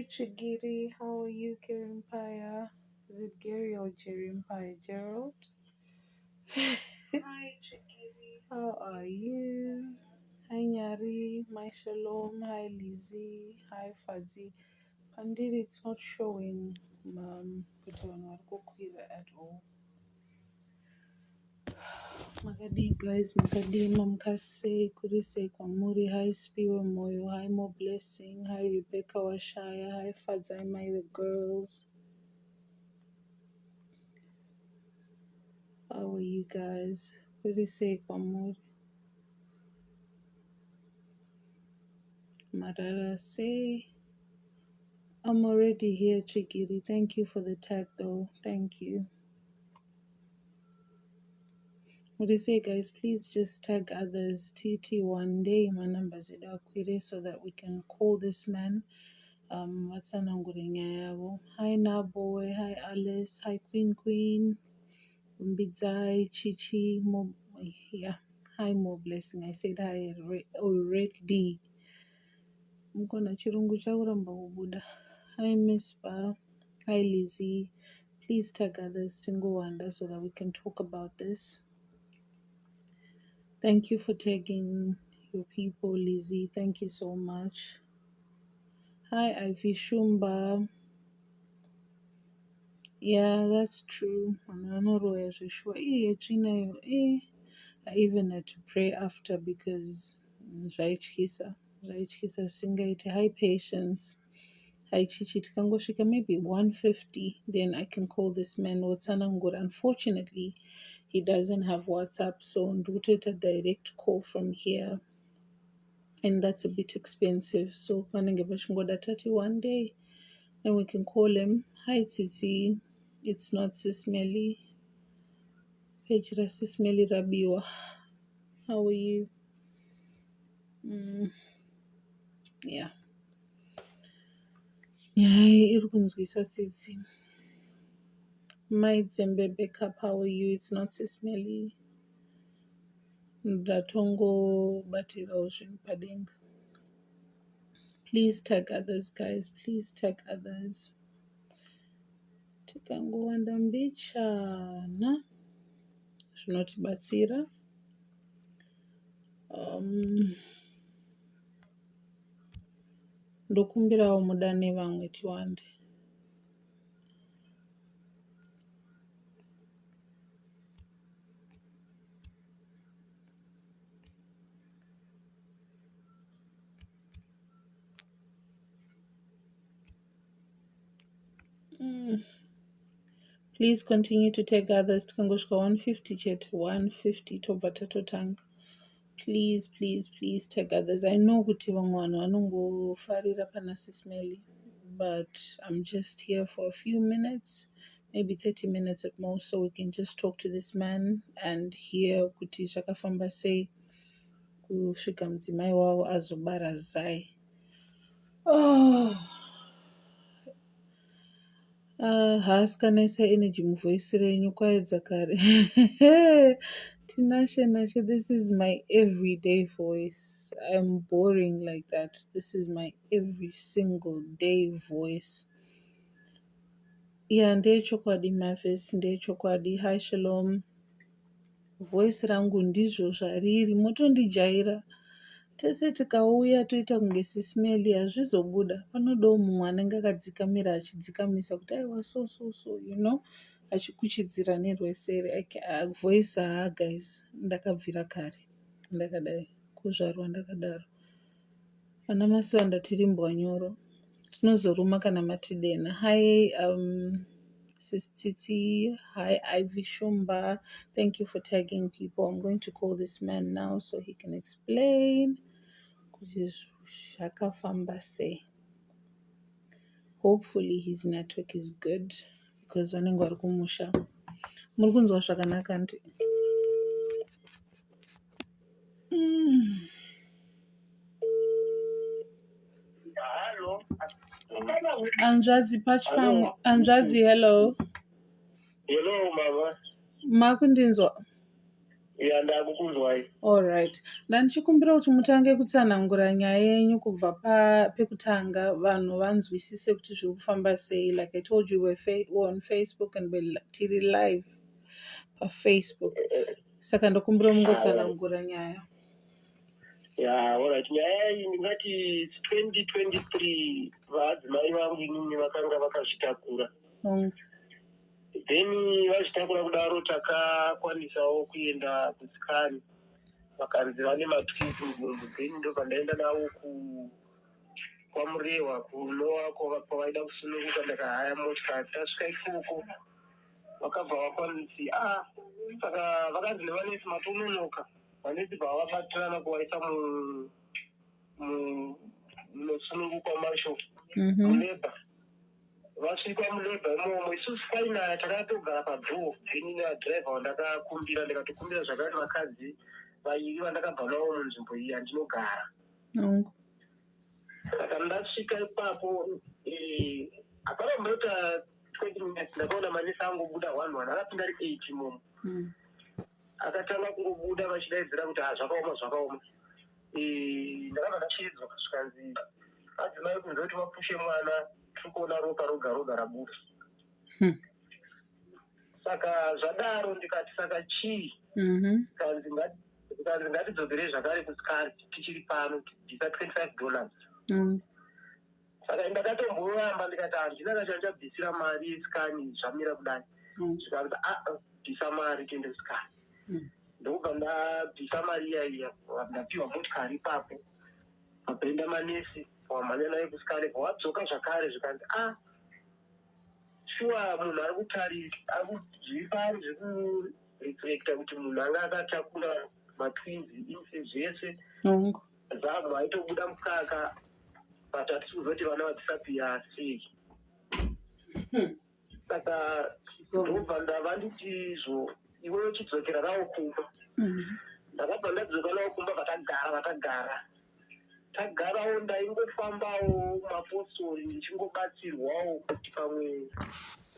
Chigiri, how are you, Gary Empire? Is it Gary or Jerry Empire? Gerald? Hi, Chigiri. How are you? Hi, Nyari. My Shalom. Hi, Lizzie. Hi, Fadzi. Pandiri, it's not showing at all. Makadi guys, Makadima Mkase, Kurise Kwamuri, hi Spiwe Moyo, hi More Blessing, hi Rebecca Washaya, hi Fadzai the girls. How are you guys? Kurise Kwamuri. Marara say, I'm already here, Chikiri. Thank you for the tag though. Thank you. What do you say, guys? Please just tag others. TT one day, my number is so that we can call this man. Hi Naboy, hi Alice, hi Queen, Mbidzai, Chichi, yeah, hi More Blessing. I said hi already. Mkona chirungu chakuramba kubuda. Hi Mispa, hi Lizzie. Please tag others Tingo Wanda so that we can talk about this. Thank you for tagging your people, Lizzie. Thank you so much. Hi Ivy Shumba. Yeah, that's true. I even had to pray after because zvaityisa singaiti. Hi Patience. Hi Chichi, tikangosvika maybe 150, then I can call this man Watsanangura. Unfortunately, he doesn't have WhatsApp, so ndokutoita direct call from here, and that's a bit expensive. So panenge pachingoda 31 day, then we can call him. Hi Tsitsi. It's not Sismeli. Pejra Sismeli Rabiwa. How are you? Yeah. Yeah, irkunzwisa Tsitsi. My Zembe backup, how are you? It's not Sismeli. Ndatongo batira padenga. Please tag others, guys. Please tag others. Tikangowanda mbichana zvinotibatsira. Ndokumbirawo mudane vamwe tiwande. Please continue to tag others. Tikangosvika 150 chat, 150 tobva tatotanga. Please, please, please tag others. I know kuti vamwe vanhu vanongofarira pana Sismeli, but I'm just here for a few minutes, maybe 30 minutes at most, so we can just talk to this man and hear kuti zvakafamba sei kusvika mudzimai wavo azobara Zai. Haasi kanaisa energy muvoice renyu kwaedza kare. Tinashe, this is my everyday voice. I'm boring like that. This is my every single day voice. Yeah, ndechokwadi Mavis, ndechokwadi. Hi Shalom. Voice rangu ndizvo zvariri, motondijaira. Tese tikauya toita kunge Sismeli hazvizobuda. Panodawo mumwe anenge akadzikamira achidzikamisa kuti aiwa so you know, achikuchidzira nerwesere. Voice guys, ndakabvira kare, ndakadai kuzvarwa ndakadaro. Ana Masivanda tiri mbwanyoro, tinozoruma kana matidena. Hi Sis Titi, hi Ivy Shumba. Thank you for tagging people. I'm going to call this man now so he can explain. Hopefully his network is good because vanenge vari kumusha. Muri kunzwa zvakanaka nti? Anzvadzi pachipamwe. Anzvadzi, hello. Hello, mama. Makundinzwa? Ndakukuzwai. Alright. Ndichikumbira kuti mutange kutsanangura nyaya yenyu kubva pekutanga vanhu vanzwisise kuti zviri kufamba sei. Like I told you, we're on Facebook and we're tiri live paFacebook. Saka ndokumbira mungotsanangura nyaya. Alright. Nyaya iyi ndingati 2023 vadzimai vangu inini vakanga vakazvitakura. Then vazvitakura kudaro takakwanisawo kuenda kusikani. Vakanzi vane matwinzi mudumbu. Then ndo pandaenda navo kwaMurehwa kunowa kwavaida kusununguka ndakahaya motikari. Tasvika ikoko vakabva vakwanisi saka vakanzi nevanesi matononoka. Vanesi bva vabatirana kuvaisa munosunungukwa macho muleba. Vasvika muleba imomo isusu kwainaya takatogara padhoo. Ini nadhiraivha wandakakumbira ndikatokumbira zvakare vakadzi vairi vandakabva navo munzvimbo iyi yandinogara. Saka ndasvika ipapo hapana kumbota 20 minutes ndakaona manesi angobuda 1 akapinda ari 8 imomo. Akatanga kungobuda vachidaidzira kuti zvakaoma. Ndakabva ndachedzwa zvikanzi adzimai kunze kuti vapushe mwana tikuona ropa roga rabuda. Saka zvadaro ndikati saka chii? Kanzi ngatidzokere zvakare kusikari tichiri pano tibvisa $25. Saka ndakatomboyamba ndikati handina kachandabvisira mari yesikani zvamira kudai. Zvikanzi bvisa mari tiende kusikani. Ndokubva ndabvisa mari iya ndapiwa motikari ipapo. Vabhenda manesi wamhanya naye kusikani wadzoka zvakare zvikanzi shuwa munhu ari kutarisa ari kuzvipa zvekurefurekta kuti munhu anga akatakura matwinzi ise zvese zamu aitobuda mukaka but hatisi kuzoti vana vatisapira sei. Saka ndobva ndava nditi izvo iwewe chidzokera nawo kumba. Ndakabva ndadzoka nawo kumba vatagarawo ndaingofambawo mapostori ndichingobatsirwawo kuti pamwe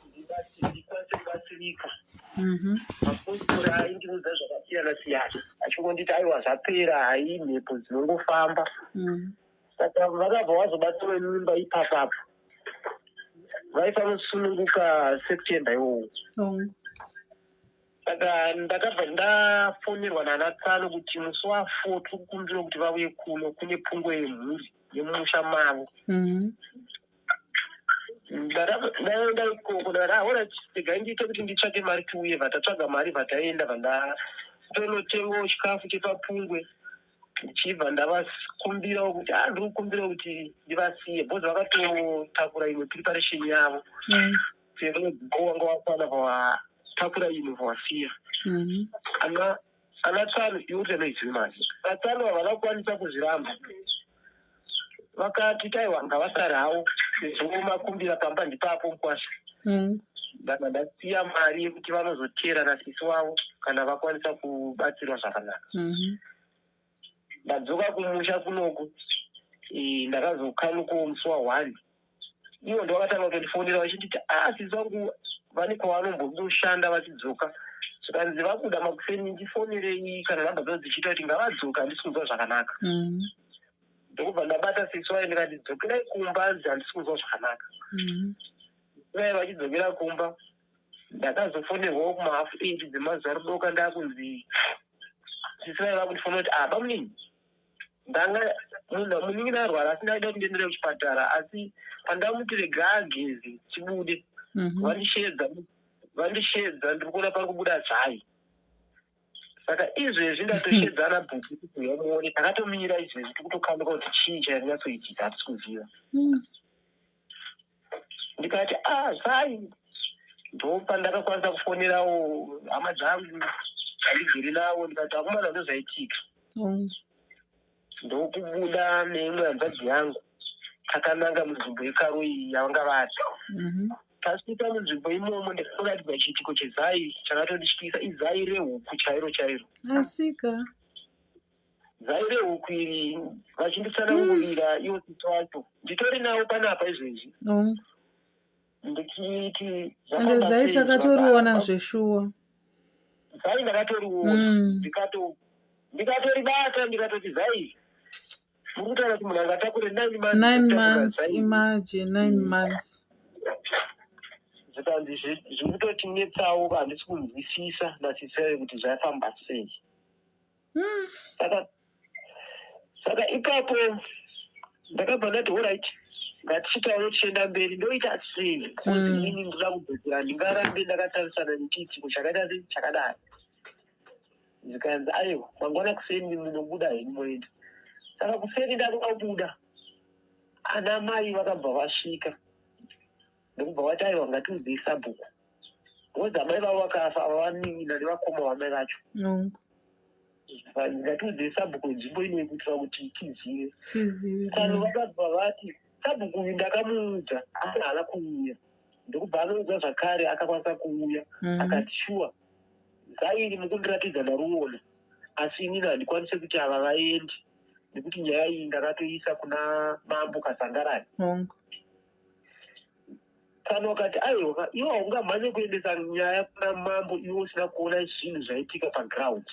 ndikwanise kubatsirika. Mapostori aindiudza zvakasiyana-siyana achingonditi aiwa zvapera hai mhepo dzinongofamba. Saka vakabva vazobatsirwa mimba ipapapo vaifanosununguka September iwowo. Saka ndakabva ndafonerwa nana Tsano kuti musi wa4 tiri kukumbira kuti vauye kuno kune pfungwe yemhuri yemusha mavo. Ndaenda ikoko ndakaona chiregai ndiite kuti nditsvake mari tiuye. Vatatsvaga mari vataenda vandatonotengawo chikafu chepapfungwe. Ndichibva ndavakumbirawo kuti ndiri kukumbirawo kuti ndivasiye bhozi vakatotakura imwe preparation yavo. Wanga wakwana pawatakura imwe pawasiya. Ana Tsano iwo tinoiziva masi. Vatsano havana kukwanisa kuzviramba. Vakati taiwa ngavasare havo sezomakumbira pamba ndipapo mukwasha. Ndasiya mari yekuti vanozotera nasisi wavo kana vakwanisa kubatsirwa zvakanaka. Ndadzoka kumusha kunoku ndakazokanukawo musi wa1. Ivo ndo vakatanga kutondifonera vachinditi sisi vangu vane kwavanomboshanda vachidzoka. Zvikanzi vakuda makufeni ndifonerei kana nhamba dzavo dzichiita kuti ngavadzoka handisi kunzwa zvakanaka. Ndokubva ndabata sisi waye ndikati dzokerai kumba handisi kunzwa zvakanaka. Vai vachidzokera kumba ndakazofonerwawo kumahafu 8 dzemazuva ridoka ndakunzi sisi vai vakundifonera kuti bamunini ndanga muningi arwara asi ndaida kuti ndiendere kuchipatara asi pandamuti rega agezi chibude vandishedza ndiri kuona pari kubuda zai. Saka izvezvi ndatoshedzana bhuku kuti yamuone takatomira izvezvi tikutokanuka kuti chii chainyatsoitika hatisi kuziva. Ndikati zai ndopandakakwanisa kufonerawo hama dzangu andigere navo ndikati akomana ndozvaitika. Ndokubuda neimwe hanzvadzi yangu takananga munzvimbo yekaroi yavanga vari. Tasvika munzvimbo imomo ndakaratidza chiitiko chezai chakatondityisa izai rehuku chairo. Asika zai rehuku iri vachinditsanangurira iwo sisi wacho nditori navo panapa izvezvi. Ndichiti ende zai takatoriona zveshuwa. Zai ndakatoriona ndikatoribata ndikatoti Zai murikutaura kuti munhu angatakure 9 months 9 kutakura months, Zai imagine 9 months. zvikanzi zvirikutotinetsawo handisi kunzwisisa nasisere kuti zvafamba sei. Saka ipapo ndakabva ndati alright ngatichitauro tichienda mberi ndoita sei kozi inini ndoda kudzokera ndingarambe ndakatarisana nechiitiko chakaita chakadai. Zvikanzi aiwa mangwana kuseni munobuda henyu moenda. Saka kuseni ndakabuda ana mai vakabva vasvika ndokubva vati aiwa ngatiudzei sabhuku bhozi amai vavo vakafa avanin'ina nevakoma vamai vacho ngatiudzei sabhuku nzvimbo inoyi kuitira kuti tizive. Sano vakabva vati sabhuku uyu ndakamuudza asi haana kuuya. Ndokubva anoudza zvakare akakwanisa kuuya akati shuwa Zai mukundiratidza ndaruona asi inini handikwanise kuti ava vaendi nekuti nyaya iyi ndakatoisa kuna mambo Kasangarari. Sano wakati aiwa iwo haungamhanye kuendesa nyaya kuna mambo iwo usina kuona zvinhu zvaitika paground.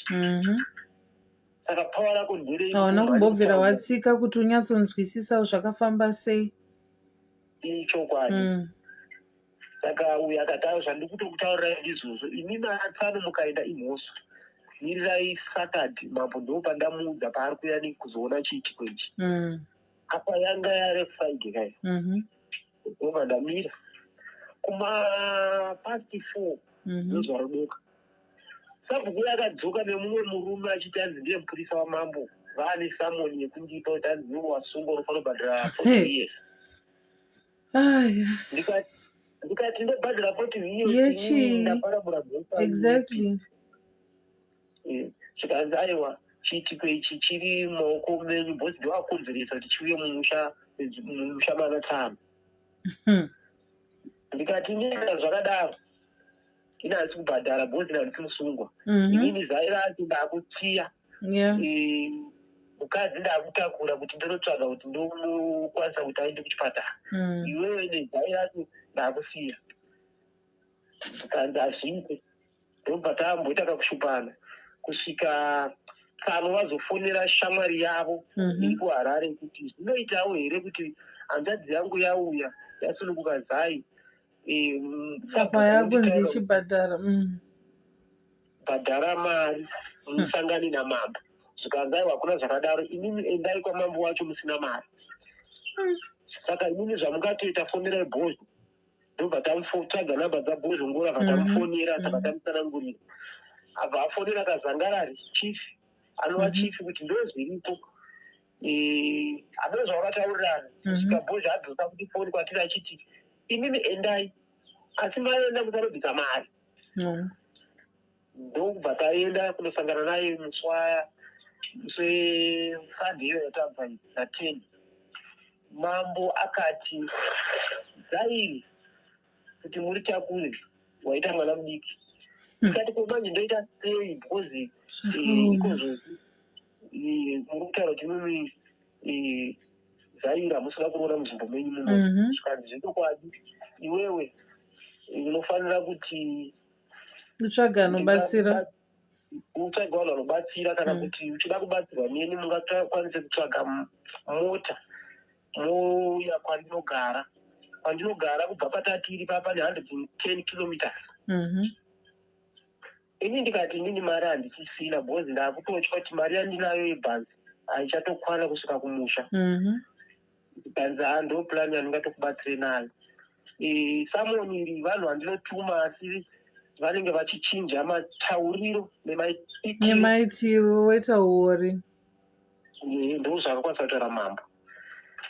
Saka pawa rako nderei? Hauna kumbobvira watsika kuti unyatsonzwisisa zvakafamba sei? Ichokwadi. Saka uyu akataura zvandiri kutokutaurirai ndizvozvo inini Tsano mukaenda imhosva mirirai Saturday mambo ndopandamuudza paari kuuya kuzoona chiitiko ichi. Apa yanga yare Friday kai ndobva ndamira kuma past 4 ndozvarodoka sabhuku yakadzoka nemumwe murume achiti anzi ndiye mupurisa wamambo vaane samoni yekundipa kuti anzi iwo wasungwa unofana kubhadhara 40 years. Yes. Ndikati ndobhadhara 40 years yechi ndaparabura bhosa. Exactly. Chikanzi aiwa chiitiko ichi chiri maoko menyu bhosi ndoakonzeresa kuti chiuye mumusha mana Tsano. Ndikati nyika zvakadaro ina hasi kubhadhara bhozi handisi musungwa. Inini Zai rati ndakutsiya mukadzi ndakutakura kuti ndinotsvaga kuti ndokwanisa kuti aende kuchipatara. Iwewe nezai rati ndakusiya. Ndikanzi hazviite ndobva tamboita kakushupana kusvika Tsano vazofonera shamwari yavo iri kuHarare kuti zvinoitawo here kuti hanzvadzi yangu yauya yasununguka Zai apa yakunzi ichibhadhara bhadhara mari musangane namambo. Zvikanzi aiwa hakuna zvakadaro inini endai kwamambo wacho musina mari. Saka inini zvamungatoita fonerai bhozi ndobva tamutsvaga nhamba dzabhozi ngora bva tamufonera saka tamutsanangurira abva afonera Kazangarari chifi anova chifi kuti ndo zviripo hamene zvavakataurirana. Kusvika bhozi adzosa kuti foni kwatiri achiti inini endai asi maenda musarobvisa mari. Ndokubva taenda kunosangana naye muswaya Sunday yatabva na10 mambo akati Zai kuti muri chakure waita mwana mudiki. Ndikati komanje ndoita sei because ikozvozvi muri kutaura kuti mimi Zai hamusina kuona munzvimbo menyu muno. Zvikanzi zvechokwadi iwewe unofanira kuti utsvaga anobatsira utsvaga vanhu vanobatsira kana kuti uchida kubatsirwa neni mungakwanise kutsvaga mota moya kwandinogara kubva patatiri papa ne110 kilometers. Ini ndikati inini mari handichisina bhozi ndakutotya kuti mari yandinayo yebhanzi haichatokwana kusvika kumusha. Ndikanzi ndo plani yandingatokubatsire nayo. Samoni iri vanhu vandinotuma asi vanenge vachichinja matauriro nemaitiro woita uori. Ndo zvakakwanisa kutaura mambo.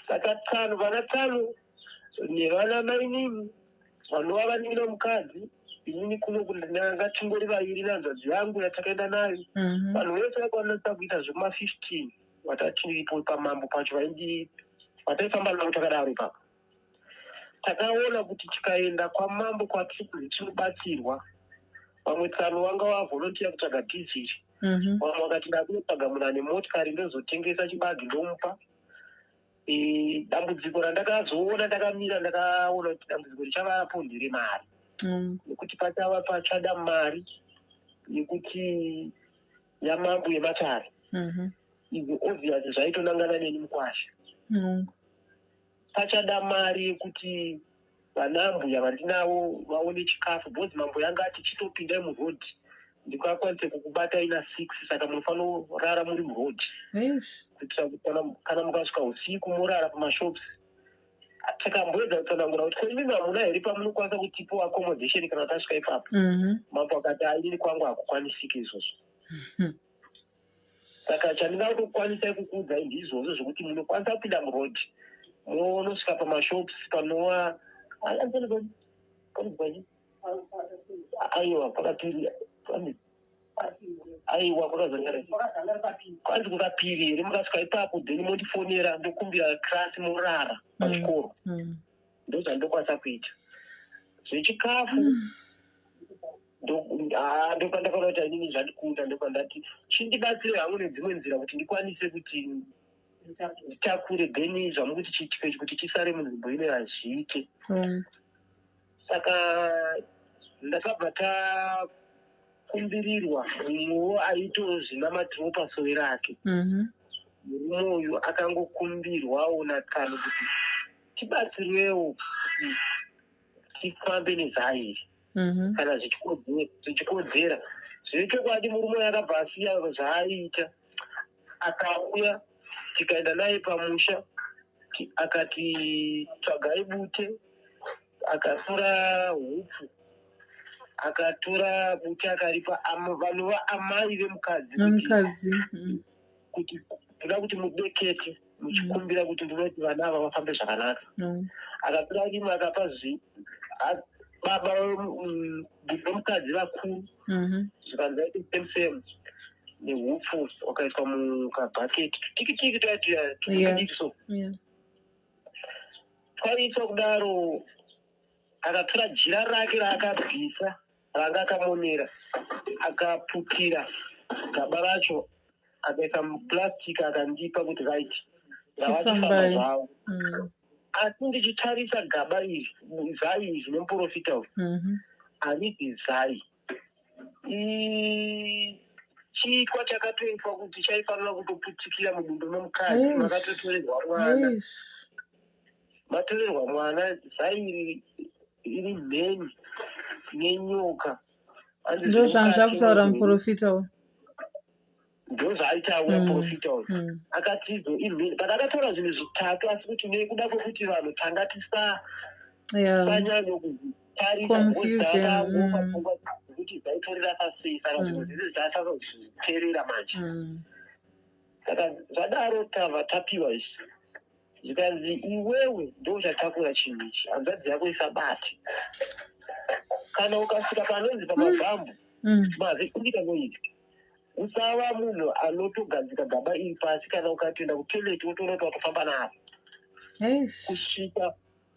Saka Tsano vana Tsano nevana mainini vanova vanina mukadzi inini kuno kundinanga tingori vairi nanzvadzi yangu yatakaenda nayo vanhu vese vakwanisa kuita zvekuma15 vatatiripo pamambo pacho vataifamba navo takadaro ipapo. Takaona kuti tikaenda kwamambo kwatiri kuzi tinobatsirwa vamwe Tsano vanga vavolontiya kutsvaga dhiziri vamwe vakati ndakunotsvaga munhu ane motikari ndozotengesa chibagi ndomupa. Dambudziko randakazoona ndakamira ndakaona kuti dambudziko richavapo nderemari nekuti pachava pachada mari yekuti yamambo yematare izvo obviously zvaitonangana neni mukwasha. Pachada mari yekuti vanambuya vandinavo vaone chikafu bhozi mambo yanga ati chitopindai murodhi ndikakwanise kukubatai na 6 saka munofanira kurara muri murodhi kuitira kuti kana mukasvika usiku morara pamashops. Takamboedza kutsanangura kuti koimimi hamuna here pamunokwanisa kutipo accommodation kana tasvika ipapo. Mambo akati aini kwangu hakukwanisiki izvozvo. Saka chandingakukwanisai kukuudzai ndizvozvo zvokuti munokwanisa kupinda murodhi monosvika pamashops panova aiwa pakapiri aiwa kwakazangara kwanzi kukapiri here mukasvika ipapo then mondifonera ndokumbira klasi morara pachikoro ndozvandokwanisa kuita zvechikafu ndopandakaona kuti inini zvandikunda ndopandati chindibatsire hangu nedzimwe nzira kuti ndikwanise kuti nditakure then zvamukuti chiitike kuti chisare munzvimbo ine hazviite. Saka ndakabva takumbirirwa mumwewo aitozvinamatirawo pasowe rake. Murume uyu akangokumbirwawo naKanu kuti tibatsirwewo kuti tifambe nezairi kana zvichikodzera. Zviri chokwadi murume uyu akabva asiya zvaaiita akauya tikaenda naye pamusha akati tsvagai bute, akatora hupfu akatora bute akaripa vanova amai vemukadzi kuti ndoda kuti mubekete muchikumbira kuti ndinoti vana ava vafambe zvakanaka. Akatora rimwe akapa baba vemukadzi vakuru zvikanzaiti same nehupfu wakaiswa mukabhaketi tikitiki taiti so twaiswa kudaro. Akatora jira rake raakabvisa ranga akamonera akapukira gaba racho akaisa mupurasitiki akandipa kuti right ndavachifamba zvavo. Asi ndichitarisa gaba iri zai izvi nemuprofita uyu handizi zai chiitwa chakatoitwa kuti chaifanira kutoputikira mudumbu memukadzi makatotorerwa mwana. Matorerwa mwana zai iri mheni nenyoka. Ndozvanza kutaura muprofita uyu. Ndozvaitaura muprofita uyu. Akati idzo imheni but akatora zvinhu zvitatu asi kuti nekuda kwekuti vanhu tanga tisanyanya kutarisa kuti dzaitorera pasei saka zvinhu zvese zvasazozviterera manje. Saka zvadaro tabva tapiwa izvi zvikanzi iwewe ndochatakura chinhu ichi hanzvadzi yako isabate. Kana ukasvika panonzi pamabhambu mazi kuita noizi usava munhu anotogadzika gaba iri pasi kana ukatoenda kutoileti wotoona kuti watofamba navo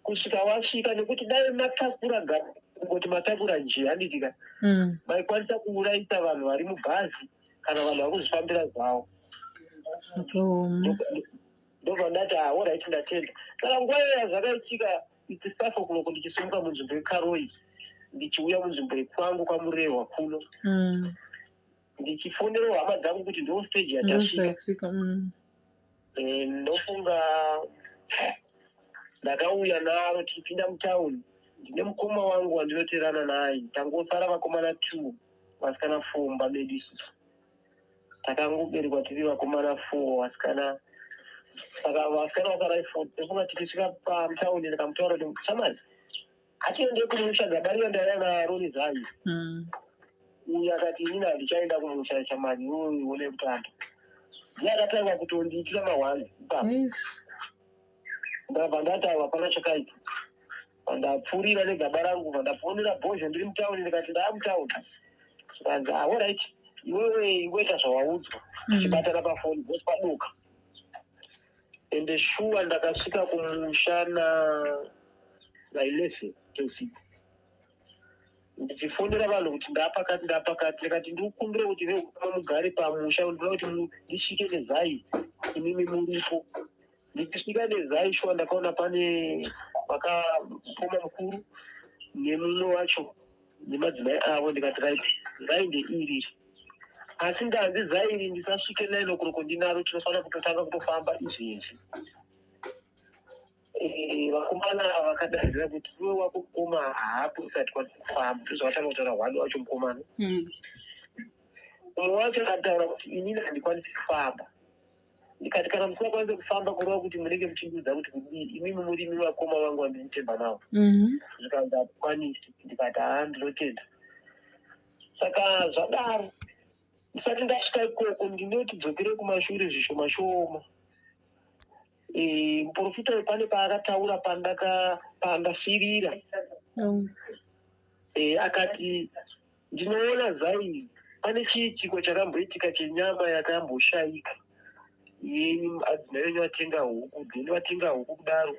kusvika wasvika nekuti dai matakura gaba kuti matakura nje handitika maikwanisa kuuraisa vanhu vari mubhazi kana vanhu vari kuzvifambira zvavo. Ndobva ndati alright ndatenda. Saka nguva iya zvakaitika itisafo kunoko ndichisimuka munzvimbo yekaroi ndichiuya munzvimbo yekwangu kwamurehwa kuno ndichifonera hama dzangu kuti ndo stage yatasvika. Ndofunga ndakauya naro tichipinda mutauni ndine mukoma wangu wandinoterana naye tangosara vakomana 2 vasikana 4 mbabedi isusu takangoberekwa tiri vakomana 4 vasikana. Saka vasikana vakarai 4 ndofunga tichisvika pamutauni ndikamutaura kuti shamari hatiende kumusha gaba riyo ndaiya naro nezai uyu akati inini handichaenda kumusha shamari iwoyo one kutamba. Ndiye akatanga kutondiitira mahwanzi ipapo ndabva ndati hapana chakaita ndapfurira negaba rangu vandafonera bhozha ndiri mutauni ndikati ndaamutauni zikanzi alright iwewe ngoita zvawaudzwa tichibatana pafoni bhosi paduka ende shuwa ndakasvika kumusha na11 usiku ndichifonera vanhu kuti ndapakati ndikati ndikukumbire kuti veukama mugare pamusha ndoda kuti ndisvike nezai imimi muripo. Ndichisvika nezai shuwa ndakaona pane vakapoma mukuru nemumwe wacho nemadzimai avo ndikati raiti ngainde iriri asi ndanzi zairi ndisasvike 9 o'clock ndinaro tinofanira kutotanga kutofamba izvezvi. Vakomana vakadaidzira kuti iwe wako mukoma haapo usati kwanisa kufamba ndozvakatanga kutaura hwani wacho mukomana. Umwe wacho akataura kuti inini handikwanisi kufamba. Ndikati kana musingakwanisi kufamba kureva kuti munenge muchindudza kuti kudii imimi murimi vakoma vangu vandinotemba navo. Zvikanzi handikwanisi. Ndikati ndinotenda. Saka zvadaro ndisati ndasvika ikoko ndinoti dzokere kumashure zvishoma shoma. Muprofita pane paakataura pandasirira. Akati ndinoona Zaini pane chiitiko chakamboitika chenyama yakamboshaika. Adzimai venyu vatenga huku, dzeni vatenga huku kudaro.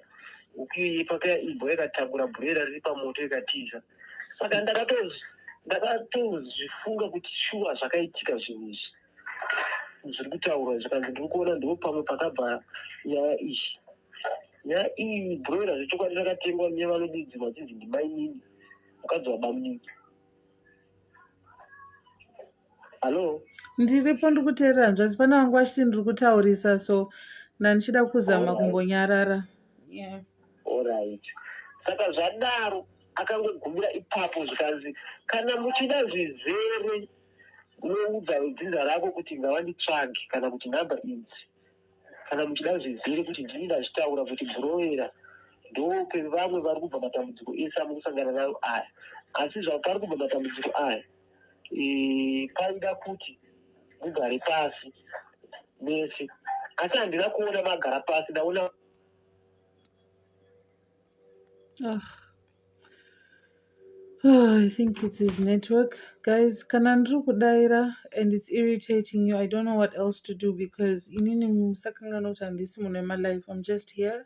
Huku iyi pakaya imbwa yakatambura bhurera riri pamoto ikatiza. Saka ndakatozvifunga kuti shuwa zvakaitika zvinhu izvi. Zviri kutaurwa zvikanzi ndiri kuona ndo pamwe pakabva nyaya iyi. Nyaya iyi bhurera zvechokwadi rakatengwa nevanodidzirwa dzinzi ndimai nini mukadzi wabamunini. Halo? Ndiripo ndiri kuteerera nzvasi pana wangu achiti ndiri kutaurisa so ndandichida kuzama kumbonyarara. Alright. Saka zvadaro akangogumira ipapo zvikanzi kana muchida zvizere muudza vedzinza rako kuti ngavanditsvage kana kuti nhamba idzi. Kana muchida zvizere kuti ndini ndachitaura kuti bhurowera ndo pevamwe vari kubva matambudziko ese amukusangana nayo aya. Asi zvapari kubva matambudziko aya paida kuti mugare pasi mese. Asi handina kuona magara pasi ndaona I think it's his network. Guys, kana ndiri kudaira and it's irritating you, I don't know what else to do because inini musakangana kuti handisi munhu wemalife. I'm just here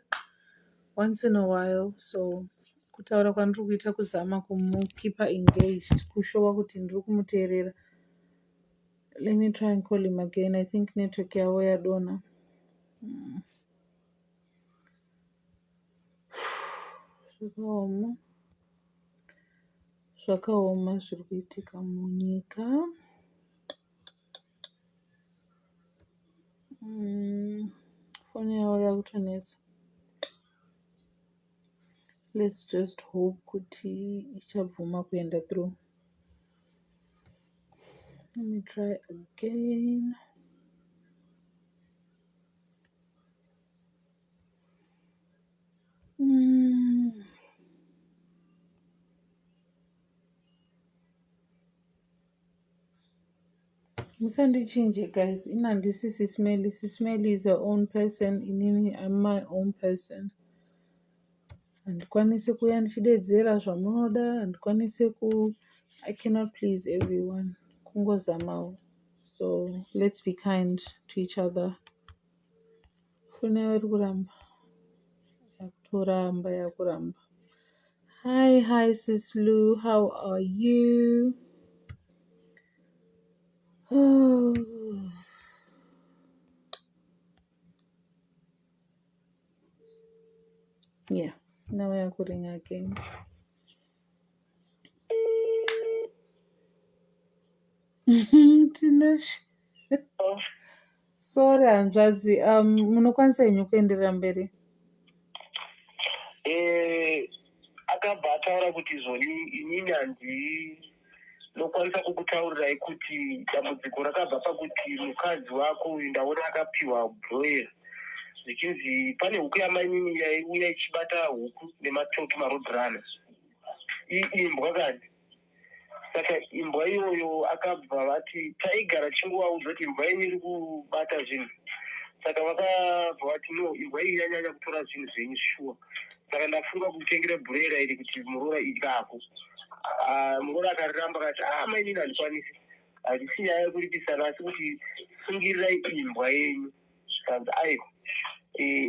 once in a while. So kutaura kwandiri kuita kuzama kumukeepa engaged, kushowa kuti ndiri kumuteerera. Let me try and call him again. I think network yavo yadonha. Zvakaoma zviri kuitika munyika. Foni yavo yakutonetsa. Let's just hope kuti ichabvuma kuenda through. Let me try again. Musandichinje guys, inandisi Sismeli. Sismeli is her own person. Inini I'm my own person. Handikwanisi kuya ndichidedzera zvamunoda. Handikwanisi I cannot please everyone. Kungozamawo. So let's be kind to each other. Fone iri kuramba. Yakuramba. Hi Sis Lou, how are you? Yeah, now yakuring again. Tinash. Sorry hanzvadzi, munokwanisa henyu kuenderera mberi? Akabva ataura kuti zvoni inini handinokwanisa kukutaurirai kuti dambudziko rakabva pakuti mukadzi wako uyu ndaona akapiwa bhurowera. Zvichinzi pane huku yamanini yaiuya ichibata huku nematoto marodhurana. Imbwa kani. Saka imbwa iyoyo akabva vati taigara chinguvaudza kuti imbwa yenyu iri kubata zvinhu. Saka vakabva vati no, imbwa iyi yanyanya kutora zvinhu zvenyu shuwa. Saka ndafunga kutengera bhurera iri kuti murora ikako. Murora akaramba akati mainini handikwanisi. Handisi nyaya yekuripisana asi kuti sungirirai imbwa yenyu. Zvikanzi aiwa.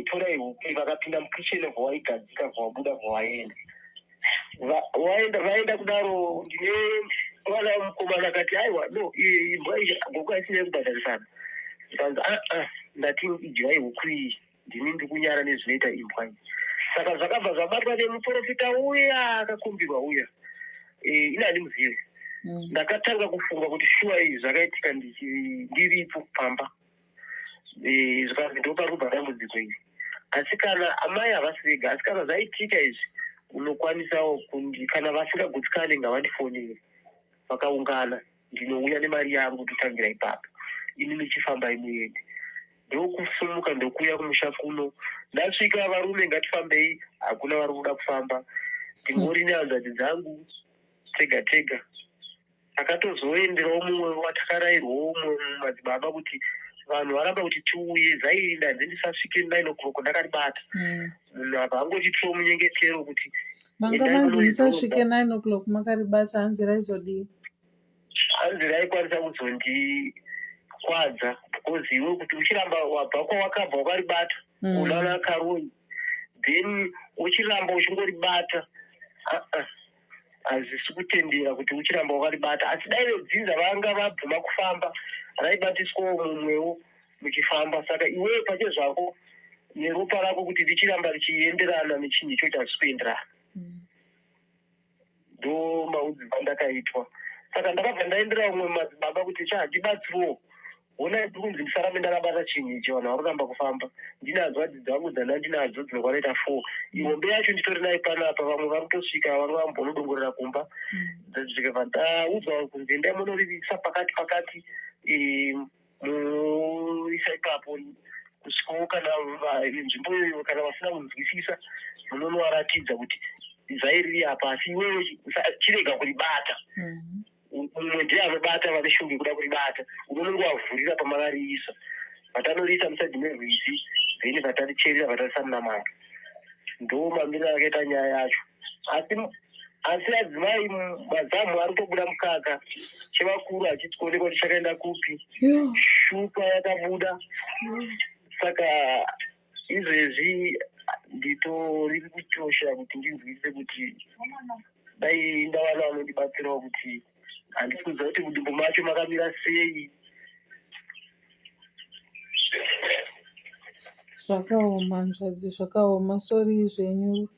Torai huku vakapinda mukicheni vhawaigadzika vhawabuda vhawaenda. Vaenda kudaro ndine mwana wemukomana akati aiwa no imbwa iyi huku haisina kubhadharisana. Zvikanzi ndati idyai huku iyi ndini ndiri kunyara nezvinoita imbwa iyi. Saka zvakabva zvabatwa nemuprofita uya akakumbirwa uya. ina handimuzivi. Ndakatanga kufunga kuti shuwa izvi zvakaitika ndiripo pamba, zvikanzi ndoparubva dambudziko iri. Asi kana amai havasi vega, asi kana zvaitika izvi unokwanisawo kana vasingagutsikane ngavandifonere, vakaungana ndinouya nemari yangu totangira ipapo, ini nichifamba imuende. Ndokusumuka ndokuuya kumusha kuno. Ndasvika varume ngatifambei, hakuna vari kuda kufamba, ndingori nehanzvadzi dzangu tega tega. Akatozoenderawo mumwe watakarayirwawo mumwe madzibaba kuti vanhu varamba kuti tiuye, zairinda hanzi ndisasvike 9 o'clock ndakaribata. Munhu apa angotitiro munyengetero kuti manga manzi musasvike 9 o'clock makaribata, hanzi raizodii? Hanzi raikwanisa kuzondikwadza because iwe kuti uchiramba wabva kwawakabva wakaribata unaona karoni, then uchiramba uchingoribata hazvisi kutendera kuti uchiramba wakaribata. Asi dai vedzinza vanga vabvuma kufamba, raibatiswawo mumwewo muchifamba. Saka iwewe pache zvako neropa rako kuti richiramba richienderana nechinhu ichocho hazvisi kuenderana. Ndo maudzibva ndakaitwa. Saka ndakabva ndaendera umwe madzibaba kuti chandibatsirowo, ona kunzi ndisarambe ndakabata chinhu ichi, vanhu varikutamba kufamba. Ndinadzo hadzidzi dzangu dzandinadzo dzinokwana kuita 4. Mombe yacho nditori nayo panapa, vamwe vari kutosvika, vamwe vambonodongorera kumba. Ndasvika ndaudzwa kunzi endai munoririsa pakati muisa ipapo, kusvikawo kana nzvimbo iyoyo kana vasina kunzwisisa munonovaratidza kuti zvairiri apa, asi iwewe chirega kuribata. Umwe ndiye anobata vane shungu kuda kuribata, unongovavhurira pamakariisa. Vatanoriisa musadi merwizi, then vataricherera vatarisamunamanga. Ndo mamiriro akaita nyaya yacho. Asi adzimai mazamu ari kutobuda mukaka, chevakuru hachisi kuonekwa kuti chakaenda kupi, shupa yakabuda. Saka izvezvi nditori kuchosha kuti ndinzwise kuti dai ndawana vanondibatsirawo kuti handisi kuziva kuti mudumbu macho makamira sei. Zvakaoma hanzvadzi, zvakaoma. Sori zvenyu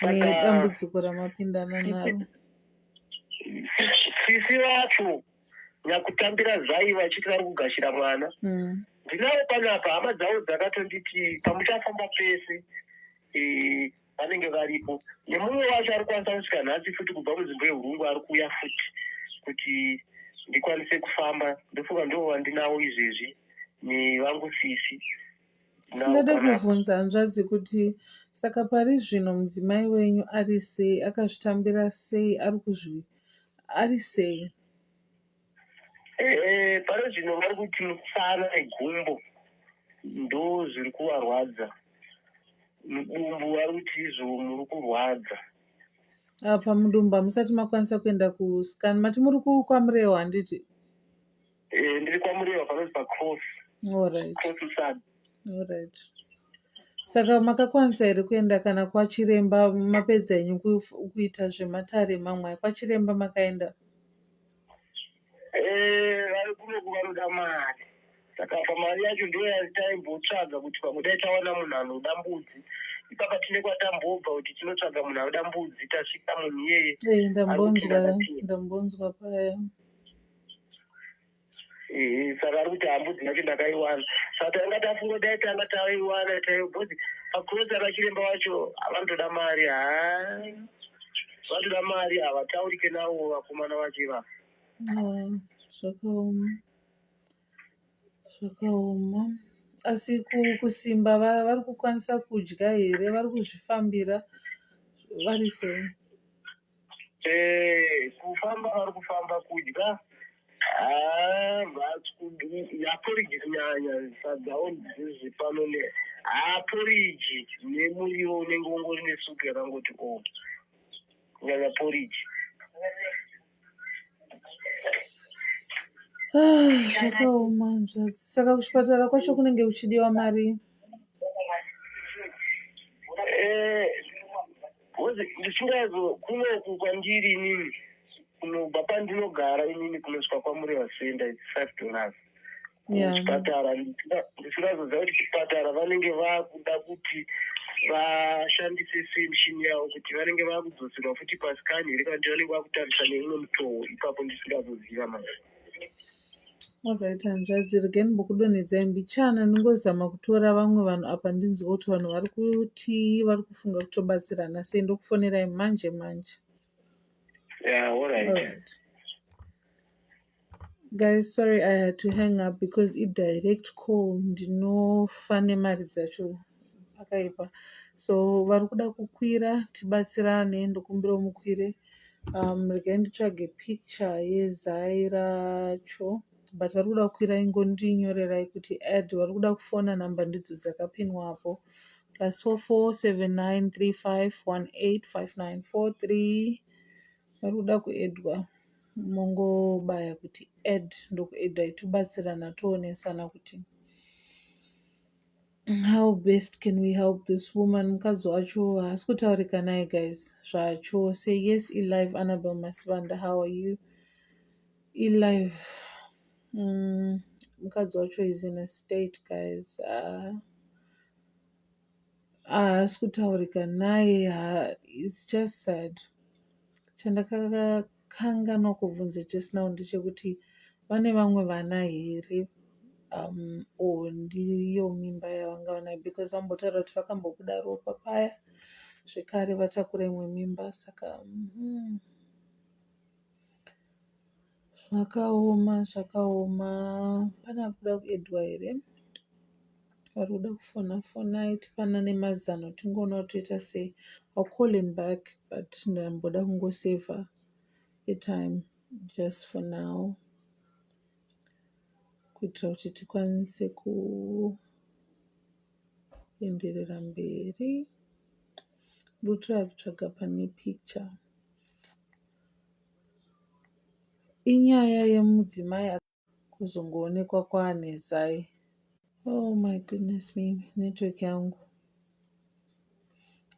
nedambudziko ramapindana naro. Sisi vacho nyakutambira zai vachiti vari kugashira mwana. Ndinavo panapa hama dzavo dzakatonditi pamuchafamba pese vanenge varipo. Nemumwe wacho ari kwanisa kusvika nhasi futi kubva munzvimbo yeHurungu ari kuuya futi kuti ndikwanise kufamba. Ndofunga ndo vandinawo izvezvi nevangu sisi. Tingade kuvhunza hanzvadzi kuti saka pari zvino mudzimai wenyu ari sei, akazvitambira sei, ari sei? Pari zvino vari kuti musana negumbo ndo zviri kuvarwadza. Mudumbu vari kuti izvo muri kurwadza. Apa mudumbu hamusati makwanisa kuenda kusikani, mati muri kwaMurewa handiti? Ndiri kwaMurewa panonzi paCross. Alright. Cross Sad. Alright. Saka makakwanisa here kuenda kana kwachiremba mapedza enyu kuita zvematare mamwe? Kwachiremba makaenda? Vari kunoku vanoda mari. Saka pamari yacho ndo yataimbotsvaga kuti pamwe dai tawana munhu anoda mbudzi. Ipapa tine kwatambobva kuti tinotsvaga munhu anoda mbudzi, tasvika munhu iyeye. Ndambonzwa paya. Saka ari kuti hambudzi yacho ndakaiwana. Saka tanga tafunga dai tanga taiwana taibvudzi pakurodza kachiremba wacho vandoda mari. Vandoda mari, havataurike navo vakomana vacho ivavo. Zvakaoma. Asi kusimba vari kukwanisa kudya here? Vari kuzvifambira vari sei? Kufamba vari kufamba, kudya haporiji kunyanya. Sadzawo ndizi pano haporiji nemuriwo unenge ungori nesupu yakangoti kunyanya poriji. Zvakaoma hanzvadzi. Saka kuchipatara kwacho kunenge kuchidiwa mari? Ndisingazo kunoku kwandiri inini kunobva pandinogara inini kunosvika kwaMurewa Center it's $5. Kuchipatara ndisingazoziva kuti kuchipatara vanenge vakuda kuti vashandise michini yavo kuti vanenge vakudzoserwa futi pasikani here kana kuti vanenge vakutarisa neimwe mutoo ipapo ndisingazoziva manje. Alright, hanzvadzi regai ndimbokudonhedzai mbichana ndingozama kutora vamwe vanhu apa ndinzwa kuti vanhu vari kuti vari kufunga kutobatsirana sei. Ndokufonerai manje manje. Yeah, alright. Alright. Guys, sorry I had to hang up because direct call ndinofa nemari dzacho pakaipa. So vari kuda kukwira tibatsirane, ndokumbira mukwire. Regai nditsvage picture yezai racho, but vari kuda kukwira ingondinyorerai kuti add. Vari kuda kufona namba ndidzo dzakapinwapo +447935185943. Vari kuda kuedwa, mongobaya kuti add ndokuedhai tobatsirana toonesana kuti how best can we help this woman. Mukadzi wacho haasi kutaurika naye guys zvacho. Say yes Elive. Annabel Masivanda, how are you Elive? Mukadzi wacho is in a state guys, haasi kutaurika naye. It's just sad. Chandakakanganwa kubvunza just now ndechekuti vane vamwe vana here, ndiyo mimba yavanga vanayo, because vambotaura kuti vakambobuda ropa paya zvekare vatakura imwe mimba. Saka zvakaoma. Pana kuda kuedwa here, vari kuda kufona tipana nemazano tingoona toita sei. I'll call him back, but ndamboda kungosavha time just for now kuitira kuti tikwanise kuenderera mberi. Ndotora kutsvaga pane picture. Inyaya yemudzimai kuzongoonekwa kwaane zai. Oh my goodness me, network yangu.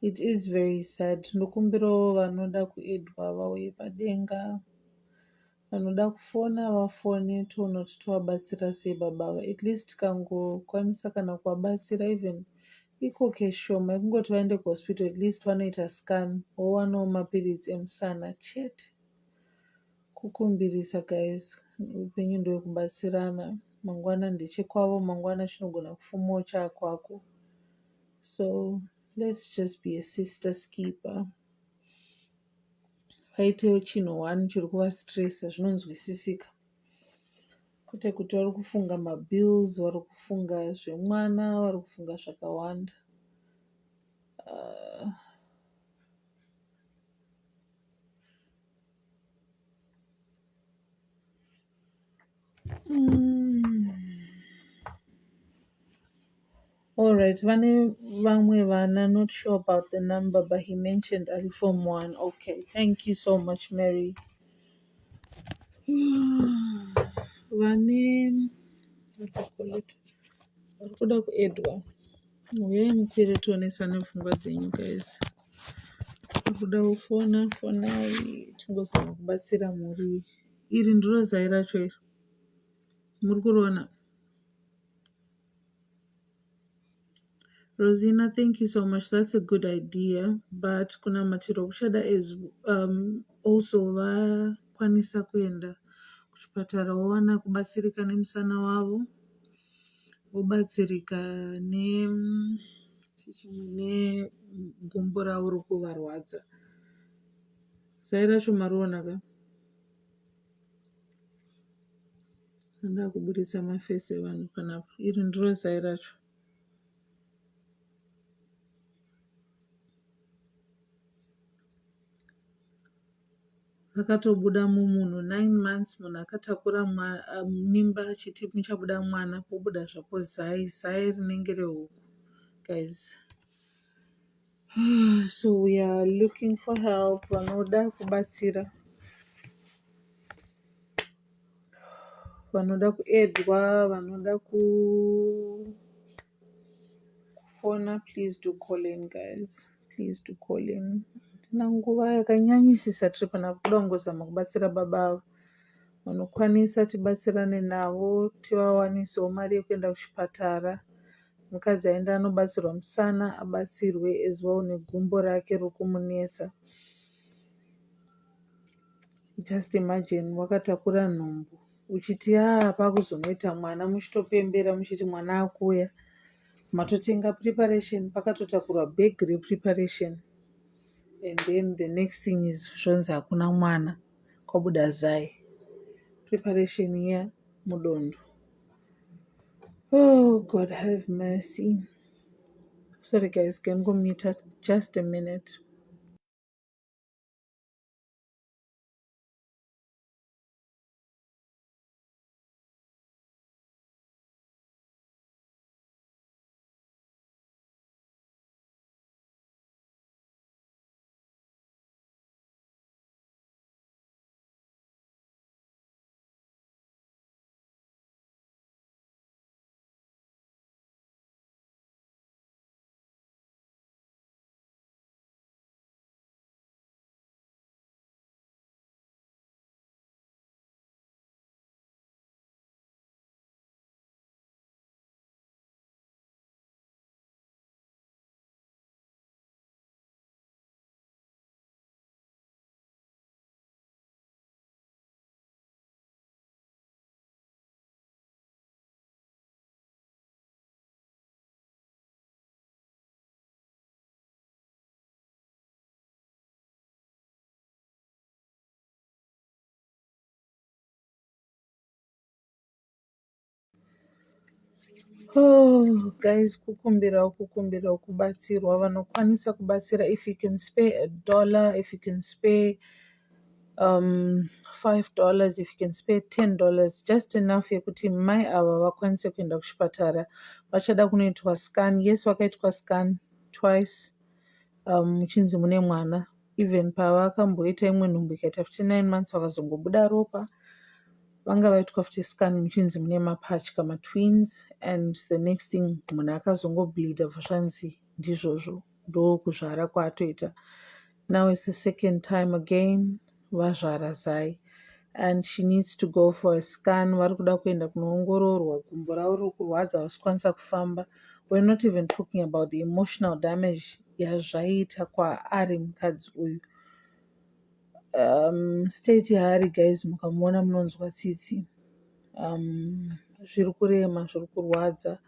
It is very sad. Ndokumbirawo vanoda kuedwa vauye padenga, vanoda kufona vafone toona kuti tovabatsira sei babava. At least tikangokwanisa kana kuvabatsira even iko keshoma kungoti vaende kuhospital, at least vanoita scan wowanawo mapiritsi emusana chete. Kukumbirisa guys, upenyu ndokubatsirana. Mangwana ndechekwavo, mangwana chinogona kufumawo chaakwako. So let's just be a sister's keeper. Paitewo chinhu one chiri kuvastressa zvinonzwisisika, kwete kuti vari kufunga mabills, vari kufunga zvemwana, vari kufunga zvakawanda. Alright, vane vamwe vana, not sure about the number, but he mentioned ari form 1. Okay, thank you so much Mary. Vane vari kuda kuedwa, uyai mukwire tionesane pfungwa dzenyu guys. Vari kuda kufona tingozama kubatsira mhuri. Iri ndiro zai racho iri, muri kuriona? Rosina, thank you so much. That's a good idea. But kuna matiro kuchada is also vakwanisa kuenda kuchipatara wawana kubatsirika nemusana wavo, vobatsirika negumbo ravo rikuvarwadza. Zai racho mariona ka? Nda kuburitsa mafesi evanhu panapa. Iri ndiro zai racho. Vakatobuda mumunhu 9 months, munhu akatakura mimba achiti muchabuda mwana, pobuda zvapo zai rinenge rehuku guys. So we are looking for help. Vanoda kubatsira, vanoda kuedwa, vanoda kufona, please do call in guys, please do call in. Tina nguva yakanyanyisisa tiri pana kuda kungozama kubatsira baba vanokwanisa tibatsirane navo, tivawanisewo mari yekuenda kuchipatara. mukadzi aenda anobatsirwa musana abatsirwe as well negumbo rake rokumunetsa. Just imagine wakatakura nhumbu uchiti pakuzonoita mwana muchitopembera muchiti mwana akuuya, matotenga preparation, pakatotakurwa bag repreparation, and then the next thing is zvonzi hakuna mwana, kwabuda zai. Preparation iya mudondo. Oh, God have mercy. Sorry guys, can go mute just a minute. Oh, guys, kukumbira kubatsirwa vanokwanisa kubatsira. If you can spare $1, if you can spare $5, if you can spare $10, just enough yekuti mai ava vakwanise kuenda kuchipatara. Vachada kunoitwa scan. Yes, vakaitwa scan twice. Muchinzi mune mwana. Even pavakamboita imwe nhumbu ikaita 59 months vakazongobuda ropa, vanga vaitwa futi scan muchinzi mune mapatch kama twins, and the next thing munhu akazongobleeda zvanzi ndizvozvo ndokuzvara kwaatoita. Now it's the second time again vazvara zai, and she needs to go for a scan. Vari kuda kuenda kunoongororwa gumbo ravo riri kurwadza vasikwanisa kufamba. We're not even talking about the emotional damage yazvaita kwaari mukadzi uyu. State yaari guys, mukamuona munonzwa tsitsi. Zviri kurema, zviri kurwadza.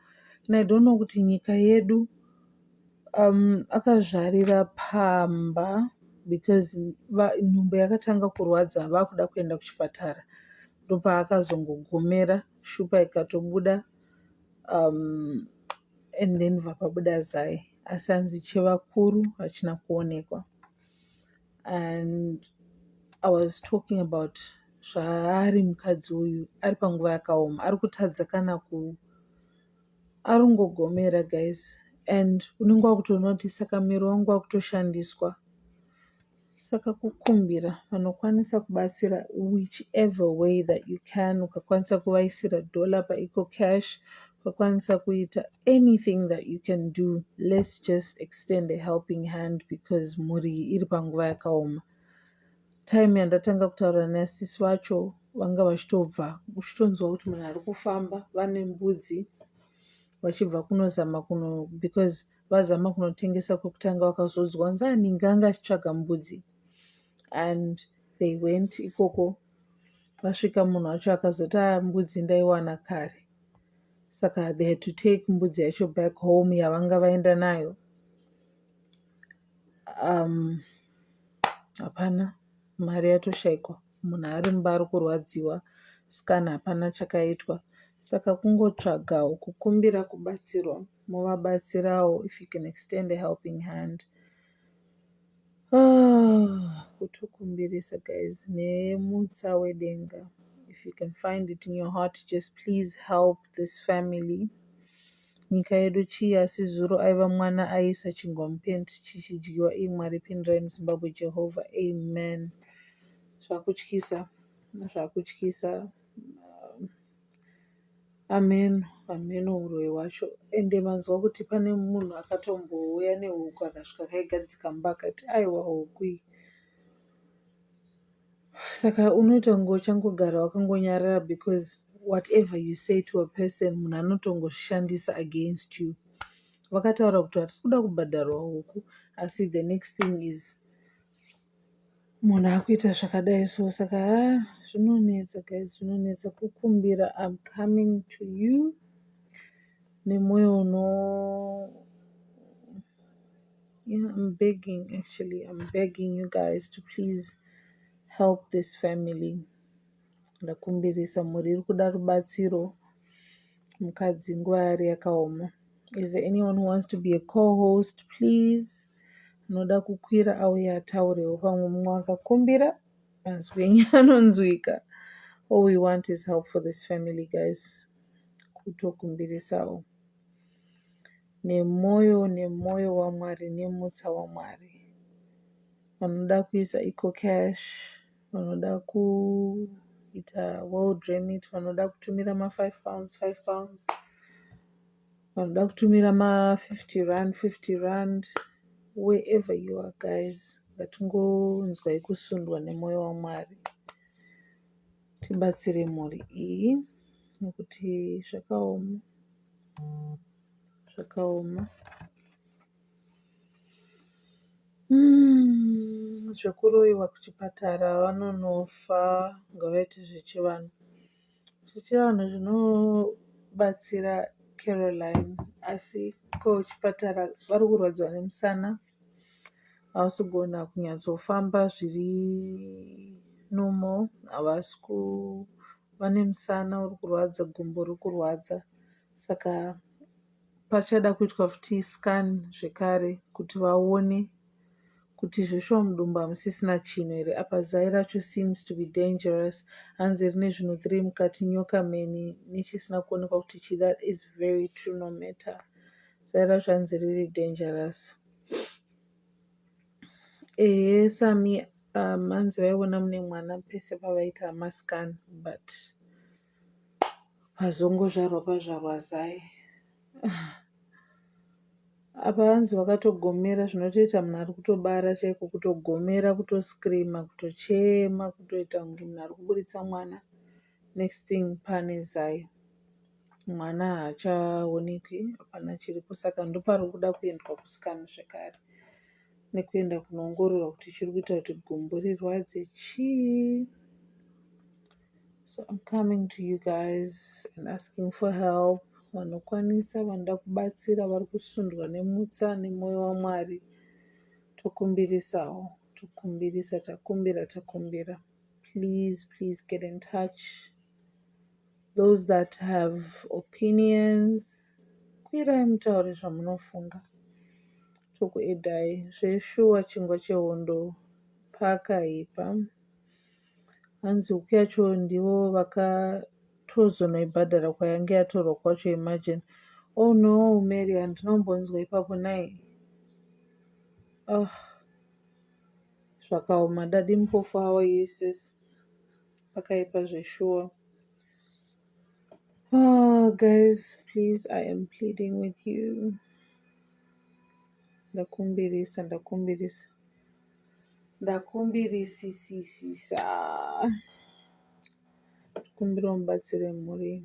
And I don't know kuti nyika yedu akazvarira pamba because nhumbu yakatanga kurwadza vakuda kuenda kuchipatara, ndopaakazongogomera, shupa ikatobuda, and then vapabuda zai. Asi hanzi chevakuru hachina kuonekwa. And I was talking about zvaari mukadzi uyu ari panguva yakaoma, ari kutadza kana arongogomera guys, and unenge wakutoona kuti saka miri wangu wakutoshandiswa. Saka kukumbira vanokwanisa kubatsira whichever way that you can. Ukakwanisa kuvaisira $1 paeco cash, ukakwanisa kuita anything that you can do. Let's just extend a helping hand because muri iri panguva yakaoma. Time yandatanga kutaura nasisi vacho vanga vachitobva uchitonzwa kuti munhu ari kufamba vane mbudzi vachibva kunozama because vazama kunotengesa kwekutanga vakazodzwa nzani nganga achitsvaga mbudzi, and they went ikoko. Vasvika munhu wacho akazoti mbudzi ndaiwana kare, saka they had to take mbudzi yacho back home yavanga vaenda nayo. Hapana, mari yatoshayikwa, munhu ari mumba ari kurwadziwa, scan hapana chakaitwa. Saka kungotsvagawo kukumbira kubatsirwa, movabatsirawo if you can extend a helping hand. Kutokumbirisa guys, nemutsa wedenga, if you can find it in your heart, just please help this family. Nyika yedu chii asi zuro aiva mwana aisa chingwa mupenti chichidyiwa. Mwari pindirai muZimbabwe Jehovah, amen. Zvakutyisa, zvakutyisa. Amen, amen uroyi wacho. Ende manzwa kuti pane munhu akatombouya nehuku akasvika akaigadzika mumba akati aiwa huku iyi. Saka unoita kunge uchangogara wakangonyarara because whatever you say to a person munhu anotongozvishandisa against you. vakataura kuti hatisi kuda kubhadharwa huku, asi the next thing is munhu akuita zvakadai. So saka zvinonetsa guys, zvinonetsa. Kukumbira, I'm coming to you nemwoyo I'm begging you guys to please help this family. Ndakumbirisa muri iri kuda rubatsiro, mukadzi nguva yari yakaoma. Is there anyone who wants to be a co-host, please? Anoda kukwira auya ataurewo pamwe mumwe akakumbira mazwi enyu anonzwika. All we want is help for this family guys. Kutokumbirisawo nemwoyo waMwari, nemutsa waMwari. Vanoda kuisa eco cash, vanoda kuita world remit, vanoda kutumira £5, vanoda kutumira £50, wherever you are guys. Ngatingonzwai kusundwa nemwoyo waMwari, tibatsire mhuri iyi nekuti zvakaoma. Zvekuroiwa kuchipatara, vanonofa, ngavaiti zvechivanhu. Zvechivanhu zvinobatsira Caroline, asi kuchipatara vari kurwadziwa nemusana, havasi kugona kunyatsofamba zviri normal, havasi kuva nemusana uri kurwadza, gumbo riri kurwadza. Saka pachada kuitwa futi scan zvekare kuti vaone kuti zveshuwa mudumbu hamusisina chinhu here. Apa zai racho seems to be dangerous. Hanzi rine zvinhu 3 mukati, nyoka, meni nechisina kuonekwa kuti chii. That is very true, no matter. Zai racho hanzi riri dangerous. Sami, hanzi vaiona mune mwana pese pavaita mascan, but pazongozvarwa zai. Apa hanzi vakatogomera, zvinotoita munhu ari kutobara chaiko, kutogomera, kutoscreama, kutochema, kutoita kunge munhu ari kuburitsa mwana. Next thing pane zai, mwana haachaonekwi, hapana chiripo. Saka ndopari kuda kuendwa kuscan zvekare, nekuenda kunoongororwa kuti chiri kuita kuti gumbo rirwadze chii. So I'm coming to you guys and asking for help. Vanokwanisa, vanoda kubatsira, vari kusundwa nemutsa nemwoyo waMwari. Tokumbirisawo, tokumbirisa, takumbira. Please get in touch. Those that have opinions, kwirai mutaure zvamunofunga. Tokuedai zveshuwa chingwa chehondo pakaipa. Hanzi huku yacho ndivo vakatozonoibhadhara kwayange yatorwa kwacho. Imagine. Oh no, Mary, handinombonzwa ipapo nai. Zvakaoma. Dadi mupofu, how are you sis? Pakaipa zveshuwa. Guys, please, I am pleading with you. Ndakumbirisisisa. Kumbira mubatsire mhuri.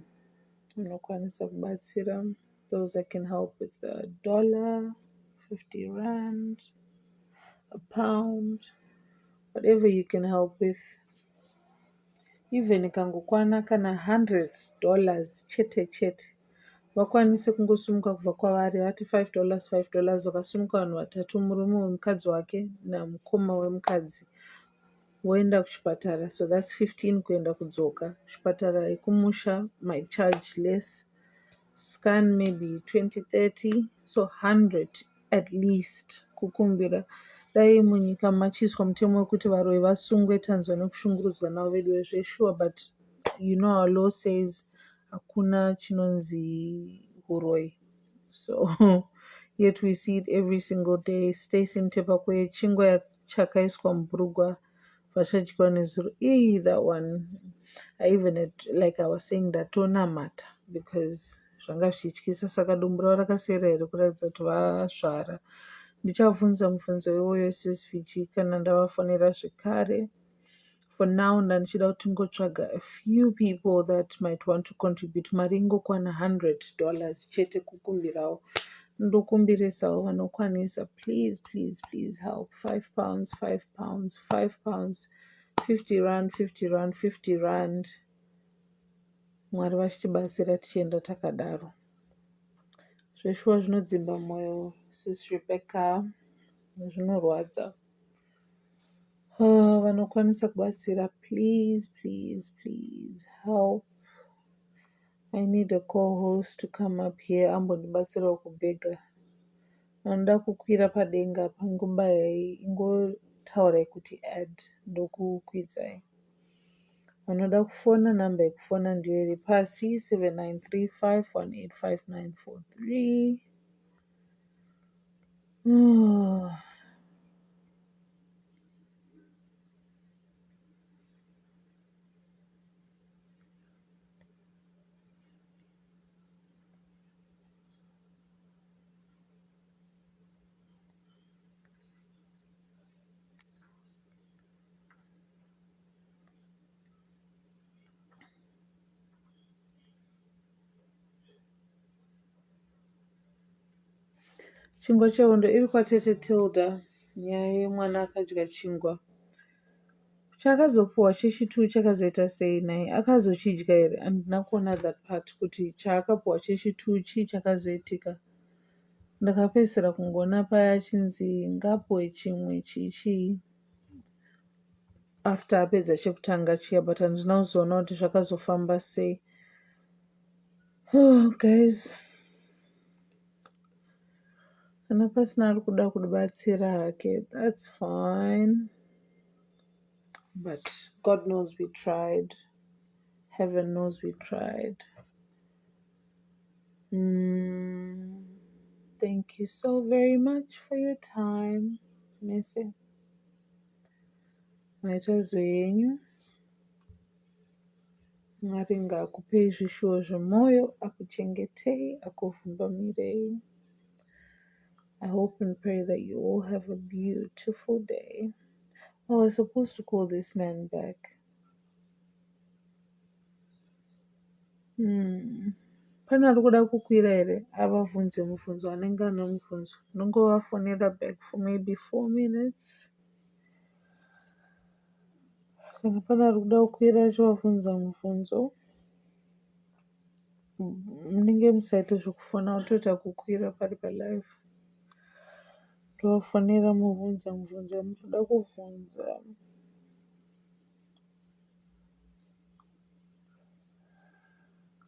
Unokwanisa kubatsira. Those that can help with $1, £50, £1, whatever you can help with. Even ikangokwana kana $100 chete. Vakwanise kungosumuka kubva kwavari vati $5, vakasumuka vanhu vatatu, murume wemukadzi wake namukoma wemukadzi, voenda kuchipatara. So that's 15 kuenda kudzoka. Chipatara ikumusha might charge less. Scan maybe 20-30, so 100 at least. Kukumbira. Dai munyika machiswa mutemo wekuti varoi vasungwe tanzwa nekushungurudzwa navo vedu vezveshuwa, but you know our law says hakuna chinonzi uroi. So yet we see it every single day. Stacy Mtepakwe, chingwa chakaiswa mburugwa vachadyiwa nezuro. That one, I even had, like I was saying, ndatonamata because zvanga zvichityisa. Saka dumbu ravo rakasera here kuratidza kuti vasvara. Ndichavhunza mubvunzo iwoyo sisviji kana ndavafonera zvekare. For now, ndichida kuti ngotsvaga a few people that might want to contribute. Mari ingokwana $100 chete kukumbirawo. ndokumbirisawo vanokwanisa, please please please help. 5 pounds, 5 pounds, 5 pounds, 50 rand, 50 rand, 50 rand. Mwari vachitibatsira tichienda takadaro. Zveshuwa zvinodzimba mwoyo, sis Rebecca, zvinorwadza. Vanokwanisa kubatsira, please please please help. I need a co-host to come up here ambondibatsirawo kubhega. Vanoda kukwira padenga pangubayai, ingotaurai kuti add ndokukwidzai. Vanoda kufona, namba yekufona ndiyo iri pasi, 7935185943. Chingwa chehondo iri kwatete Tilda. Nyaya yemwana akadya chingwa. Chakazopuwa chechitu chakazoita sei naye? Akazochidya here? Handina kuona that part kuti chaakapuwa chechitu chii chakazoitika. Ndakapedzisira kungoona paya chinzi ngapuwe chimwe chichi after apedza chekutanga chiya, but handina kuzoona kuti zvakazofamba sei. Guys, kana pasina ari kuda kudibatsira hake, that's fine. But God knows we tried. Heaven knows we tried. Thank you so very much for your time. Mese. Maitazo yenyu. Mwari ngaakupei zvishuwo zvemwoyo, akuchengetei, akuvhungamirei. I hope and pray that you all have a beautiful day. Oh, I was supposed to call this man back. Pane ari kuda kukwira here? Avabvunze mubvunzo, anenge ane mubvunzo. Ndingovafonera back for maybe 4 minutes. Kana pane ari kuda kukwira achivabvunza mubvunzo, munenge musaite zvokufona kutoita kukwira pari palive. Tovafonera mubvunza mubvunzo yamunoda kubvunza.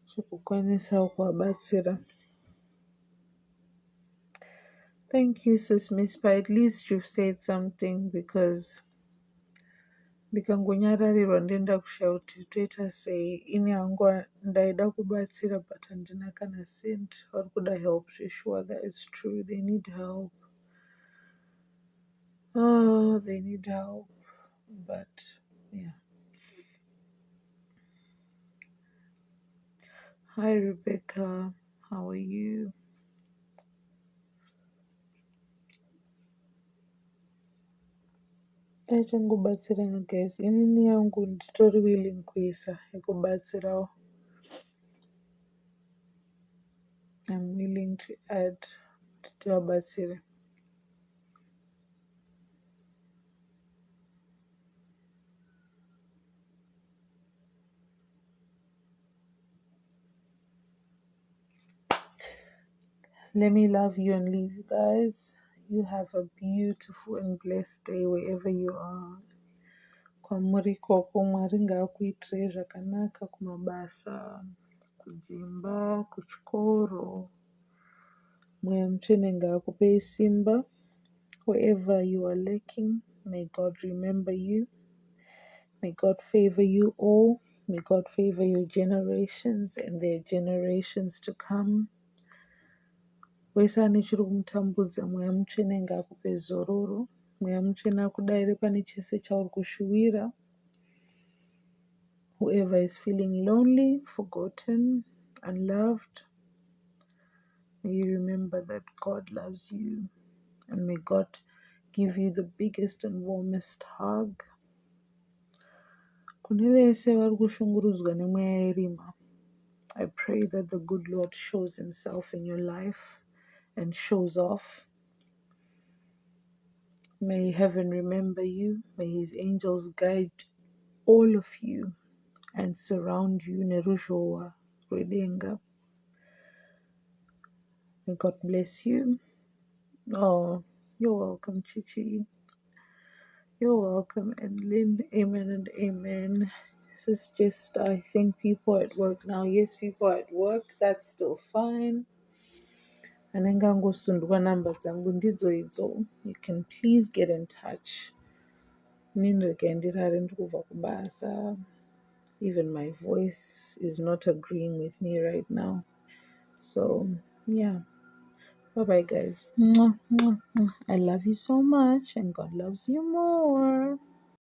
Zvekukwanisawo kuvabatsira. Thank you, Sis Mispa. At least you've said something, because ndikangonyararirwa ndenda kushaya kuti toita sei. Ini hangu ndaida kubatsira but handina kana cent. Vari kuda help zveshuwa, that is true. They need help. Oh, they need help. But yeah. Hi Rebecca, how are you? Tachangobatsirana guys. Inini yangu nditori willing kuisa yekubatsirawo. I'm willing to add kuti tivabatsire. Let me love you and leave you guys. You have a beautiful and blessed day wherever you are. Kwamuri koko Mwari ngaakuitirei zvakanaka kumabasa, kudzimba, kuchikoro. Mweya Mutsvene ngaakupei simba. Wherever you are lacking, may God remember you. May God favor you all. May God favor your generations and their generations to come. Wese ane chiri kumutambudza, Mweya Mutsvene ngaakupe zororo. Mweya Mutsvene akudayire pane chese chauri kushuwira. Whoever is feeling lonely, forgotten, unloved, may you remember that God loves you. And may God give you the biggest and warmest hug. Kune vese vari kushungurudzwa nemweya yerima, I pray that the good Lord shows himself in your life and shows off. May heaven remember you. May his angels guide all of you and surround you. Nerushowa Redenga. May God bless you. Oh, you're welcome, Chichi. You're welcome, and Lynn. Amen and amen. This is just, I think people are at work now. Yes, people are at work. That's still fine. Anenge angosundwa namba dzangu ndidzo idzo. You can please get in touch. Inini rega ndirare ndikubva kubasa. Even my voice is not agreeing with me right now. So, yeah. Bye bye, guys. Mwah, mwah, mwah. I love you so much, and God loves you more.